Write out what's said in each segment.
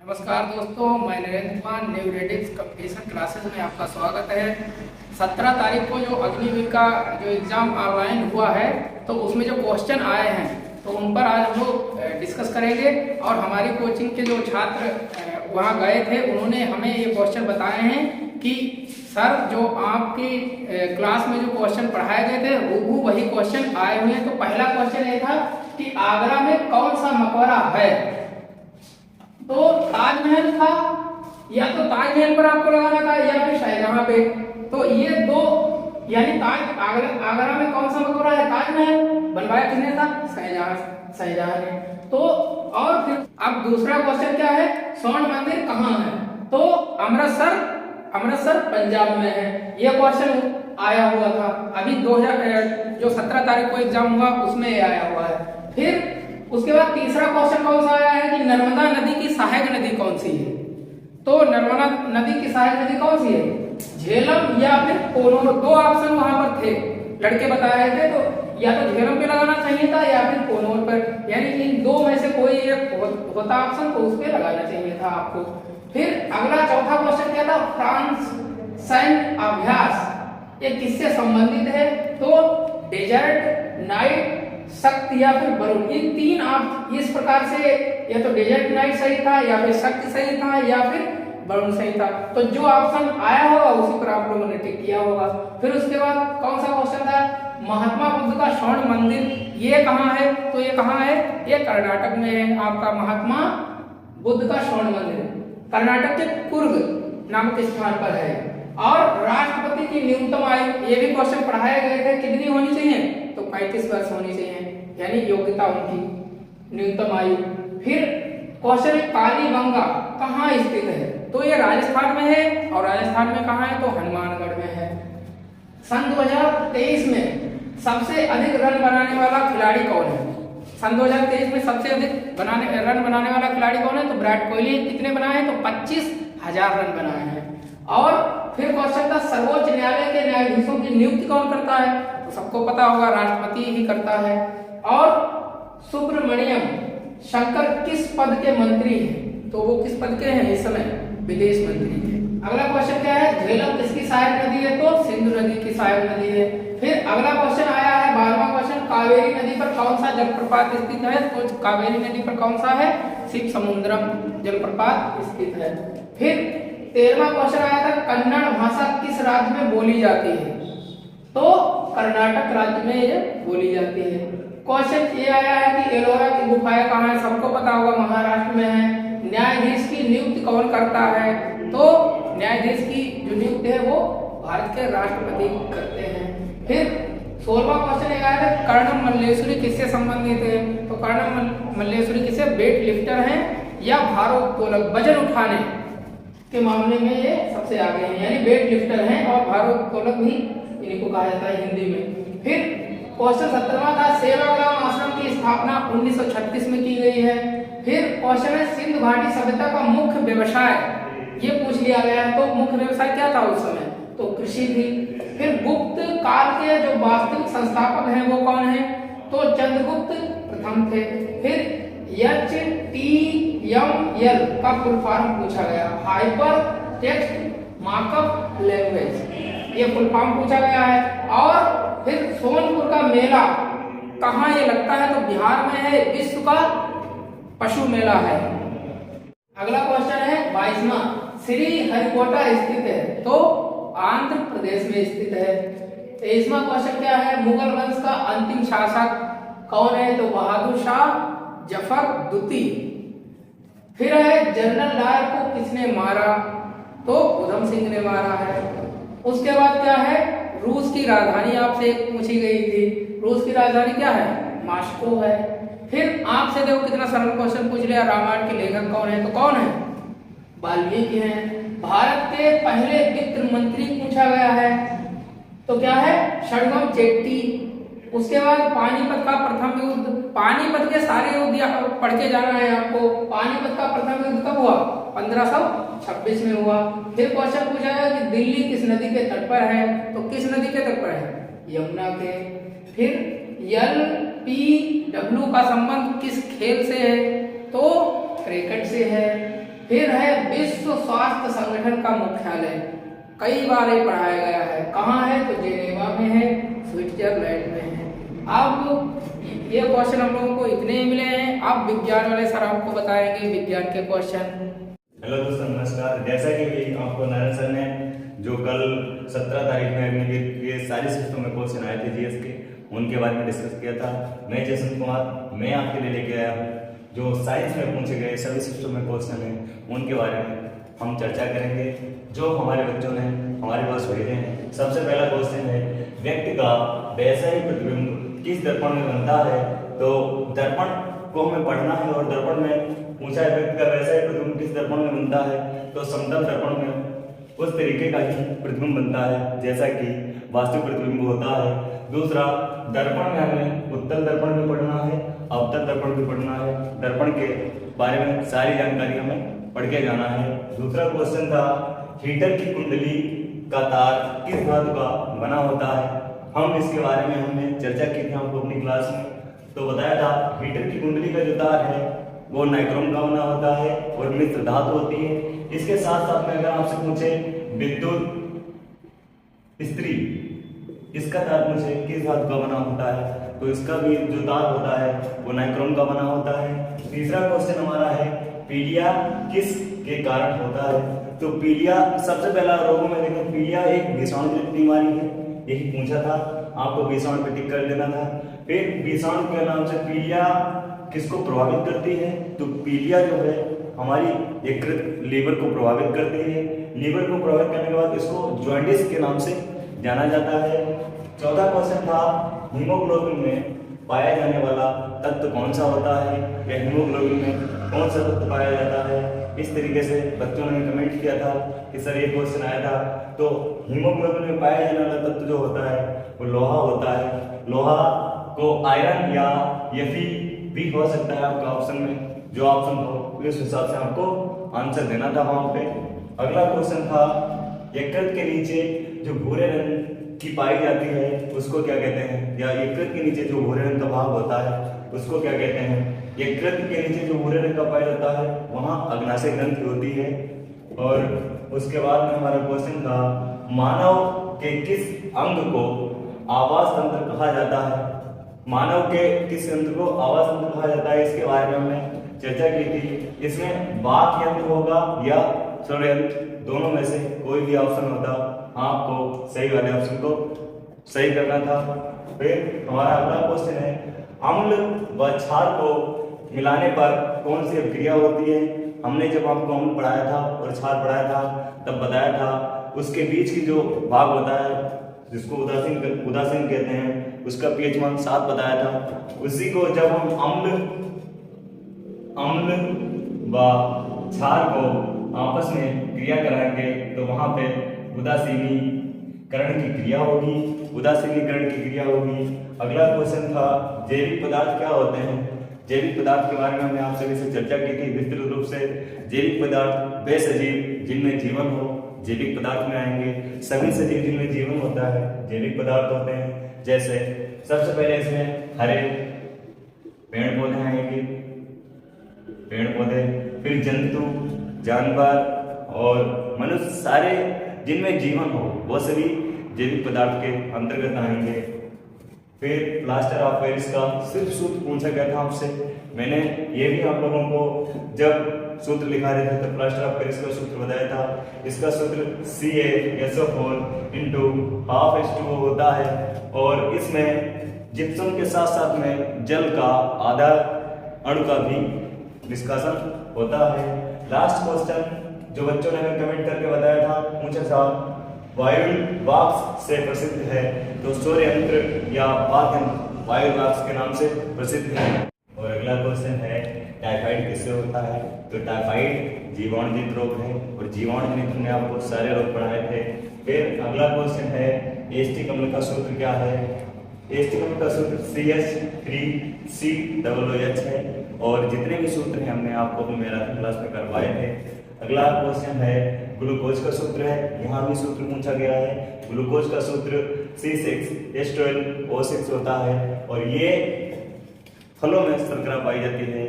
नमस्कार दोस्तों, मैं नरेंद्र कुमार न्यूरेटिक्स कंपटीशन क्लासेस में आपका स्वागत है। 17 तारीख को जो अग्निवीर का जो एग्ज़ाम ऑनलाइन हुआ है तो उसमें जो क्वेश्चन आए हैं तो उन पर आज हम लोग डिस्कस करेंगे। और हमारी कोचिंग के जो छात्र वहाँ गए थे उन्होंने हमें ये क्वेश्चन बताए हैं कि सर जो आपकी क्लास में जो क्वेश्चन पढ़ाए गए थे वो वही क्वेश्चन आए हुए हैं। तो पहला क्वेश्चन ये था कि आगरा में कौन सा मकबरा है। तो ताजमहल था, या तो ताजमहल पर आपको लगाना था या फिर शाहजहां पे। तो ये दो यानी आगरा में कौन सा मकबरा है, ताजमहल बनवाया किसने था, शाहजहां ने। तो और फिर अब दूसरा क्वेश्चन क्या है, स्वर्ण मंदिर कहाँ है। तो अमृतसर पंजाब में है। यह क्वेश्चन आया हुआ था अभी 2000 जो 17 तारीख को एग्जाम हुआ उसमें आया हुआ है। फिर उसके बाद तीसरा क्वेश्चन कौन सा आया है कि नर्मदा नदी की सहायक नदी कौन सी है। तो नर्मदा नदी की सहायक नदी कौन सी है, झेलम या फिर कोनोर। दो ऑप्शन वहां पर थे, लड़के बता रहे थे। तो या तो झेलम पे लगाना चाहिए था या फिर कोनोर पर, यानी इन दो में से कोई एक होता ऑप्शन तो उस पे लगाना चाहिए था आपको। फिर अगला चौथा क्वेश्चन क्या था, फ्रांस सैन्य अभ्यास ये किससे संबंधित है। तो डेजर्ट नाइट, शक्ति या फिर बलून, इन तीन आप इस प्रकार से या तो डेजर्ट नाइट सही था या फिर शक्ति सही था या फिर बलून सही था। तो जो ऑप्शन आया होगा उसी पर आप लोगों ने टिक किया होगा। फिर उसके बाद कौन सा क्वेश्चन था, महात्मा बुद्ध का स्वर्ण मंदिर ये कहाँ है। तो ये कहाँ है, ये कर्नाटक में है आपका महात्मा बुद्ध का स्वर्ण मंदिर, कर्नाटक के कुर्ग नामक स्थान पर है। और राष्ट्रपति की न्यूनतम आयु, ये भी क्वेश्चन पढ़ाए गए थे, कितनी होनी चाहिए, तो 35 वर्ष होनी चाहिए, यानी योग्यता उनकी न्यूनतम आयु। फिर क्वेश्चन है कालीबंगा कहाँ स्थित है। तो ये राजस्थान में है, और राजस्थान में कहाँ है, तो हनुमानगढ़ में है। सन 2023 में सबसे अधिक रन बनाने वाला खिलाड़ी कौन है। सन 2023 में सबसे अधिक रन बनाने वाला खिलाड़ी कौन है, तो विराट कोहली। कितने बनाए हैं, तो 25,000 रन बनाए हैं। और फिर क्वेश्चन था सर्वोच्च न्यायालय के न्यायाधीशों की नियुक्ति कौन करता है। तो सबको पता होगा राष्ट्रपति ही करता है। और सुब्रमण्यम शंकर किस पद के मंत्री हैं, तो वो किस पद के हैं इस समय, विदेश मंत्री के। अगला क्वेश्चन क्या है, झेलम किसकी सहायक नदी है, तो सिंधु नदी की सहायक नदी है। फिर अगला क्वेश्चन आया है 12वां क्वेश्चन, कावेरी नदी पर कौन सा जलप्रपात स्थित है। तो कावेरी नदी पर कौन सा है, शिव समुद्रम जलप्रपात स्थित है। फिर 13वां क्वेश्चन आया था, कन्नड़ भाषा किस राज्य में बोली जाती है। तो कर्नाटक राज्य में ये बोली जाती है। क्वेश्चन ये आया है कि एलोरा की गुफाएं कहाँ है, सबको पता होगा महाराष्ट्र में है। न्यायाधीश की नियुक्ति कौन करता है, तो न्यायाधीश की जो नियुक्ति है वो भारत के राष्ट्रपति करते हैं। फिर 16वां क्वेश्चन आया था, कर्णम मल्लेश्वरी किससे संबंधित है। तो कर्णम मल्लेश्वरी किससे, वेट लिफ्टर हैं या भारोत्तोलक, वजन उठाने के मामले में ये सबसे आगे हैं, यानी वेट लिफ्टर हैं और भारोत्तोलक भी इनको कहा जाता है हिंदी में। फिर क्वेश्चन 17वां था, सेवाग्राम आश्रम की स्थापना 1936 में की गई है। फिर क्वेश्चन है, सिंधु घाटी सभ्यता का मुख्य व्यवसाय ये पूछ लिया गया है। तो मुख्य व्यवसाय क्या था उस समय, तो कृषि थी। फिर गुप्त काल के जो वास्तविक संस्थापक हैं वो कौन है, तो चंद्रगुप्त प्रथम थे। फिर HTML का फुल फॉर्म पूछा गया, हाइपर टेक्स्ट मार्कअप लैंग्वेज, ये फुल फॉर्म पूछा गया है। और फिर सोनपुर का मेला कहाँ ये लगता है, तो बिहार में है, विश्व का पशु मेला है। अगला क्वेश्चन है 22वां, श्री हरिकोटा स्थित है, तो आंध्र प्रदेश में स्थित है। 23वां क्वेश्चन क्या है, मुगल वंश का अंतिम शासक कौन है, तो बहादुर शाह जफर द्वितीय। फिर है जनरल डायर को किसने मारा, तो उधम सिंह ने मारा है। उसके बाद क्या है, रूस की राजधानी आपसे एक पूछी गई थी, रूस की राजधानी क्या है, मॉस्को है। फिर आपसे देखो कितना सरल क्वेश्चन पूछ लिया, रामायण के लेखक कौन है, तो कौन है, वाल्मीकि हैं। भारत के पहले वित्त मंत्री पूछा गया है, तो क्या है, षणमुगम चेट्टी। उसके बाद पानीपत का प्रथम युद्ध, पानीपत के सारे युद्ध पढ़ के जाना है आपको। पानीपत का प्रथम युद्ध कब हुआ, 1526 में हुआ। फिर क्वेश्चन पूछा गया कि दिल्ली किस नदी के तट पर है, तो किस नदी के तट पर है, यमुना के। फिर LPW का संबंध किस खेल से है, तो क्रिकेट से है। फिर है विश्व स्वास्थ्य संगठन का मुख्यालय, कई बार ये पढ़ाया गया है। कहाँ है? तो जेनेवा में है, स्विट्जरलैंड में है। अब ये क्वेश्चन हम लोगों को इतने ही मिले हैं। अब विज्ञान वाले सर आपको बताएंगे विज्ञान के क्वेश्चन। हेलो दोस्तों, नमस्कार। जैसा कि आपको नारायण सर ने जो कल 17 तारीख में अग्निवीर के सारे शिफ्टों में क्वेश्चन आए थे जीएस के, उनके बारे में डिस्कस किया था। मैं जयसंत कुमार, मैं आपके लिए लेके आया हूँ जो साइंस में पूछे गए सभी शिफ्टों में क्वेश्चन हैं, उनके बारे में हम चर्चा करेंगे जो हमारे बच्चों ने हमारे पास भेजे हैं। सबसे पहला क्वेश्चन है, व्यक्ति का वैचारिक प्रतिबिंब किस दर्पण में बनता है? तो दर्पण को हमें पढ़ना है और दर्पण में पूछा है व्यक्ति का वैचारिक प्रतिबिंब किस दर्पण में बनता है? तो समतल दर्पण में उस तरीके का ही प्रतिबिंब बनता है जैसा कि वास्तविक प्रतिबिंब होता है। दूसरा, दर्पण में हमें उत्तल दर्पण भी पढ़ना है, अवतल दर्पण भी पढ़ना है। दर्पण के बारे में सारी जानकारी हमें पढ़ के जाना है। दूसरा क्वेश्चन था, हीटर की कुंडली का तार किस धातु का बना होता है? हम इसके बारे में हमने चर्चा की थी आपको अपनी क्लास में, तो बताया था हीटर की कुंडली का जो तार है वो नाइक्रोम का बना होता है और मिश्र धातु होती है। इसके साथ साथ में अगर आपसे पूछे विद्युत स्त्री, इसका तार पूछे किस धातु का बना होता है? तो इसका भी जो तार होता है वो नाइक्रोम का बना होता है। तीसरा क्वेश्चन हमारा है, पीलिया किस के कारण होता है? तो पीलिया, सबसे पहला रोगों में देखें, पीलिया एक विषाणुजनित बीमारी है, यही पूछा था आपको, विषाणु पे टिक कर देना था। फिर विषाणु के नाम से पीलिया किसको प्रभावित करती है? तो पीलिया जो है हमारी यकृत लीवर को प्रभावित करती है। लीवर को प्रभावित करने के बाद इसको जॉन्डिस के नाम से जाना जाता है। चौथा क्वेश्चन था, हीमोग्लोबिन में पाया जाने वाला तत्व कौन सा होता है या हीमोग्लोबिन में कौन सा तत्व पाया जाता है? इस तरीके से बच्चों ने कमेंट किया था कि सर ये क्वेश्चन आया था। तो हीमोग्लोबिन में पाया जाने वाला तत्व जो होता है वो लोहा होता है। लोहा को आयरन या Fe भी हो सकता है आपका ऑप्शन में, जो ऑप्शन हो उस हिसाब से आपको आंसर देना था वहां पे। अगला क्वेश्चन था, यकृत के नीचे जो भूरे रंग की पाई जाती है उसको क्या कहते हैं? या यकृत के नीचे जो भूरे रंग का भाग होता है उसको क्या कहते हैं? यकृत के नीचे जो भूरे रंग का पाया जाता है वहां अग्नाशय ग्रंथि होती है। और उसके बाद में हमारा क्वेश्चन था, मानव के किस अंग को आवाज तंत्र कहा जाता है? मानव के किस यंत्र को आवाज तंत्र कहा जाता है? इसके बारे में हमने चर्चा की थी। इसमें वाक यंत्र होगा या स्वर यंत्र, दोनों में से कोई भी ऑप्शन होता, आपको सही वाले ऑप्शन को सही करना था। फिर हमारा अगला क्वेश्चन है, अम्ल व क्षार को मिलाने पर कौन सी अभिक्रिया होती है? हमने जब आपको अम्ल पढ़ाया था और क्षार पढ़ाया था तब बताया था उसके बीच की जो भाग होता है जिसको उदासीन कहते हैं, उसका पीएच मान 7 बताया था। उसी को जब हम अम्ल व क्षार को आपस में क्रिया कराएंगे तो वहां पे उदासीनीकरण की क्रिया होगी, उदासीनीकरण की क्रिया होगी। अगला क्वेश्चन था, जैविक पदार्थ क्या होते हैं? जैविक पदार्थ के बारे में हमने आप सभी से चर्चा की थी विस्तृत रूप से। जैविक पदार्थ वे सजीव जिनमें जीवन हो जैविक पदार्थ में आएंगे। सभी सजीव जिनमें जीवन होता है जैविक पदार्थ होते हैं। जैसे सबसे पहले इसमें हरे पेड़ पौधे आएंगे, पेड़ पौधे, फिर जंतु, जानवर और मनुष्य, सारे जिनमें जीवन हो वो सभी जैविक पदार्थ के अंतर्गत आएंगे। फिर प्लास्टर ऑफ पेरिस का सिर्फ सूत्र पूछा गया था आपसे। मैंने ये भी आप लोगों को जब सूत्र लिखा रहे थे तो प्लास्टर ऑफ पेरिस का सूत्र बताया था। इसका सूत्र CaSO4 × ½ होता है और इसमें जिप्सम के साथ साथ में जल का आधा अणु का भी निष्कासन होता है। लास्ट क्वेश्चन जो बच्चों ने हमें कमेंट करके बताया था, पूछा था, वायु वाक्स से प्रसिद्ध है? तो सौर यंत्र या वाक यंत्र वायु वाक्स के नाम से प्रसिद्ध है। और अगला क्वेश्चन है, टाइफाइड किससे होता है? तो टाइफाइड जीवाणुजनित रोग है और जीवाणुजनित हमने आपको सारे रोग पढ़ाए थे। फिर अगला क्वेश्चन है, एस्टिक अम्ल का सूत्र क्या है? एस्टिक अम्ल का सूत्र CH3COOH है और जितने भी सूत्र हैं हमने आपको अपनी मैराथन क्लास में करवाए थे। अगला क्वेश्चन है, ग्लूकोज का सूत्र है, यहाँ भी सूत्र पूछा गया है। ग्लूकोज का सूत्र C6H12O6 होता है और ये फलों में शर्करा पाई जाती है।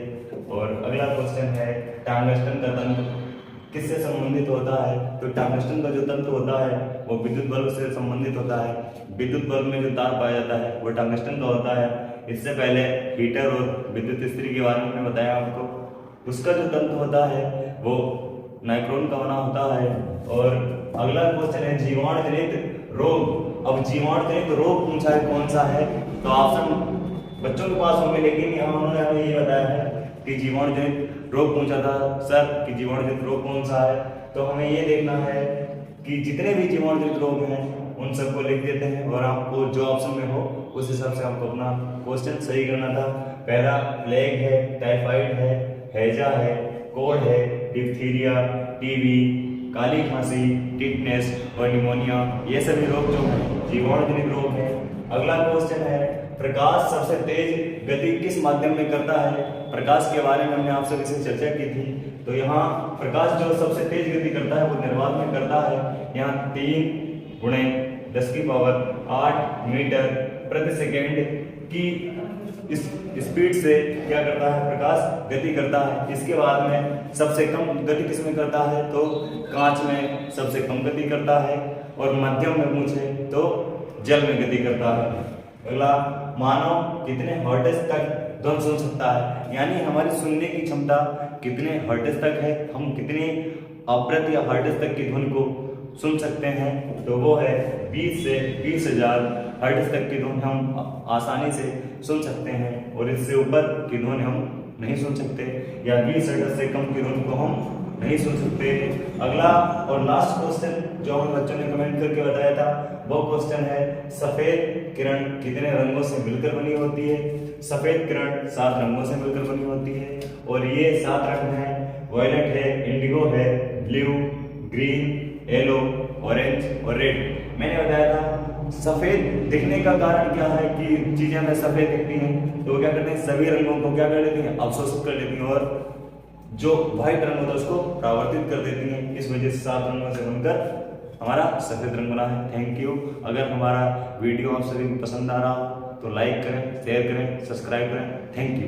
और अगला क्वेश्चन है, टंगस्टन का तंत्र किससे संबंधित होता है? तो टंगस्टन का जो तंतु होता है वो विद्युत बल्ब से संबंधित होता है। विद्युत बल्ब में जो तार पाया जाता है वो टंगस्टन का होता है। इससे पहले हीटर और विद्युत इस्त्री के बारे में मैंने बताया आपको। उसका जो तंतु होता है वो नाइक्रोन का बना होता है। और अगला क्वेश्चन है जीवाणु जनित रोग। अब जीवाणु जनित रोग पूछा है कौन सा है, तो ऑप्शन बच्चों के पास होंगे, लेकिन यहाँ उन्होंने हमें ये बताया है कि जीवाणु जनित रोग पूछा था सर कि जीवाणु जनित रोग कौन सा है। तो हमें ये देखना है कि जितने भी जीवाणु जनित रोग हैं उन सबको लिख देते हैं और आपको जो ऑप्शन में हो उस हिसाब से आपको अपना क्वेश्चन सही करना था। पहला प्लेग है, टाइफाइड है, हैजा है, कोड है, डिप्थीरिया, टीबी, काली खांसी, टिटनेस और निमोनिया, ये सभी रोग जो हैं जीवाणु जनित रोग हैं। अगला क्वेश्चन है प्रकाश सबसे तेज गति किस माध्यम में करता है? प्रकाश के बारे में हमने आप सभी से चर्चा की थी। तो यहाँ प्रकाश जो सबसे तेज गति करता है वो निर्वात में करता है। यहाँ 3 × 10⁸ मीटर प्रति सेकेंड की इस स्पीड से क्या करता है? प्रकाश गति करता है। इसके बाद में सबसे कम गति किस में करता है? तो कांच में सबसे कम गति करता है। और मध्यम में पूछे तो जल में गति करता है। अगला मानव कितने हर्ट्ज तक ध्वनि सुन सकता है? यानी हमारी सुनने की क्षमता कितने हर्ट्ज तक है, हम कितने आवृत्ति या हर्ट्ज तक की ध्वनि को सुन सकते हैं? तो वो है 20 से 20,000 हर्ट्ज तक की ध्वनि हम आसानी से सुन सकते हैं और इससे ऊपर की ध्वनि हम नहीं सुन सकते, या 20 हर्ट्ज से कम की ध्वनि को हम नहीं सुन सकते। अगला और लास्ट क्वेश्चन जो हम बच्चों ने कमेंट करके बताया था वो क्वेश्चन है सफेद किरण कितने रंगों से मिलकर बनी होती है? सफेद किरण 7 रंगों से मिलकर बनी होती है और ये 7 रंग हैं, वायलेट है, इंडिगो है, ब्लू, ग्रीन, येलो, ऑरेंज और रेड। मैंने बताया था सफेद दिखने का कारण क्या है कि चीजें हमें सफेद दिखती हैं, तो क्या करते हैं सभी रंगों को क्या कर लेती हैं? अवशोषित कर लेती हैं और जो व्हाइट रंग होता है उसको परावर्तित कर देती हैं। इस वजह से 7 रंगों से बनकर हमारा सफेद रंग बना है। Thank you. अगर हमारा वीडियो आप सभी को पसंद आ रहा हो तो लाइक करें, शेयर करें, सब्सक्राइब करें। Thank you.